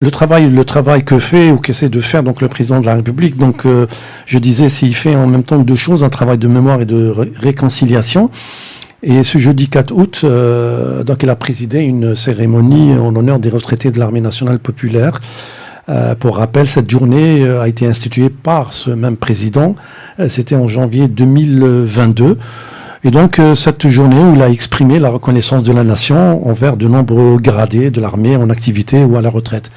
le travail que fait ou qu'essaie de faire donc le président de la République. Donc, je disais, s'il fait en même temps deux choses, un travail de mémoire et de réconciliation. Et ce jeudi 4 août, donc il a présidé une cérémonie en l'honneur des retraités de l'Armée nationale populaire. Pour rappel, cette journée a été instituée par ce même président. C'était en janvier 2022. Et donc, cette journée où il a exprimé la reconnaissance de la nation envers de nombreux gradés de l'armée en activité ou à la retraite.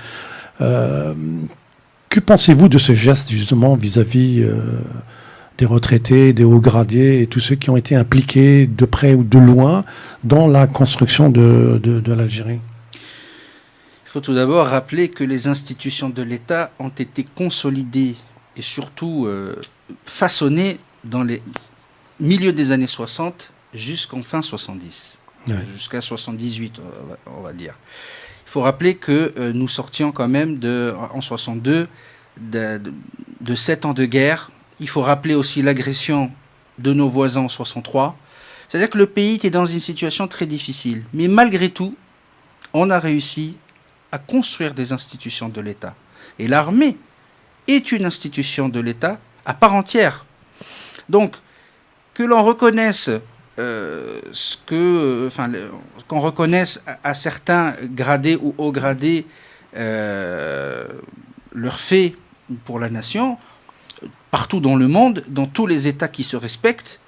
Que pensez-vous de ce geste, justement, vis-à-vis des retraités, des hauts gradés et tous ceux qui ont été impliqués de près ou de loin dans la construction de l'Algérie? Il faut tout d'abord rappeler que les institutions de l'État ont été consolidées et surtout façonnées dans les milieu des années 60 jusqu'en fin 70, jusqu'à 78, on va dire. Il faut rappeler que nous sortions quand même en 62 de 7 ans de guerre. Il faut rappeler aussi l'agression de nos voisins en 63. C'est-à-dire que le pays était dans une situation très difficile. Mais malgré tout, on a réussi à construire des institutions de l'État. Et l'armée est une institution de l'État à part entière. Donc, que l'on reconnaisse qu'on reconnaisse à certains gradés ou hauts gradés leurs faits pour la nation, partout dans le monde, dans tous les États qui se respectent,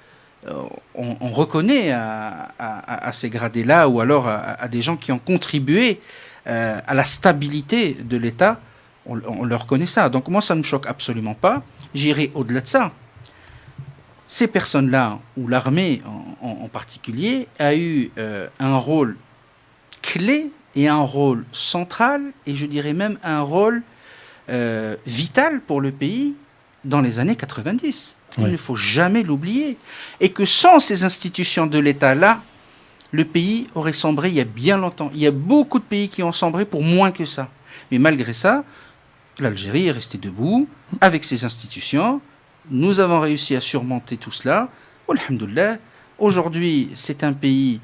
on reconnaît à ces gradés-là ou alors à des gens qui ont contribué à la stabilité de l'État, on leur reconnaît ça. Donc moi, ça ne me choque absolument pas. J'irai au-delà de ça. Ces personnes-là, ou l'armée en particulier, a eu un rôle clé et un rôle central, et je dirais même un rôle vital pour le pays dans les années 90. Oui. Il ne faut jamais l'oublier. Et que sans ces institutions de l'État-là, le pays aurait sombré il y a bien longtemps. Il y a beaucoup de pays qui ont sombré pour moins que ça. Mais malgré ça, l'Algérie est restée debout avec ses institutions. Nous avons réussi à surmonter tout cela. Alhamdoulilah. Aujourd'hui, c'est un pays,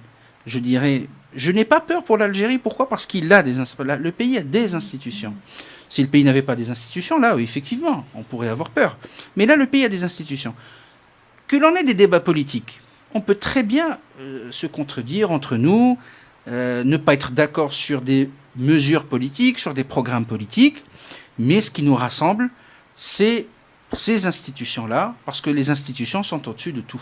je dirais, je n'ai pas peur pour l'Algérie. Pourquoi ? Parce qu'il a le pays a des institutions. Si le pays n'avait pas des institutions, là, oui, effectivement, on pourrait avoir peur. Mais là, le pays a des institutions. Que l'on ait des débats politiques, on peut très bien se contredire entre nous, ne pas être d'accord sur des mesures politiques, sur des programmes politiques, mais ce qui nous rassemble, c'est ces institutions-là, parce que les institutions sont au-dessus de tout.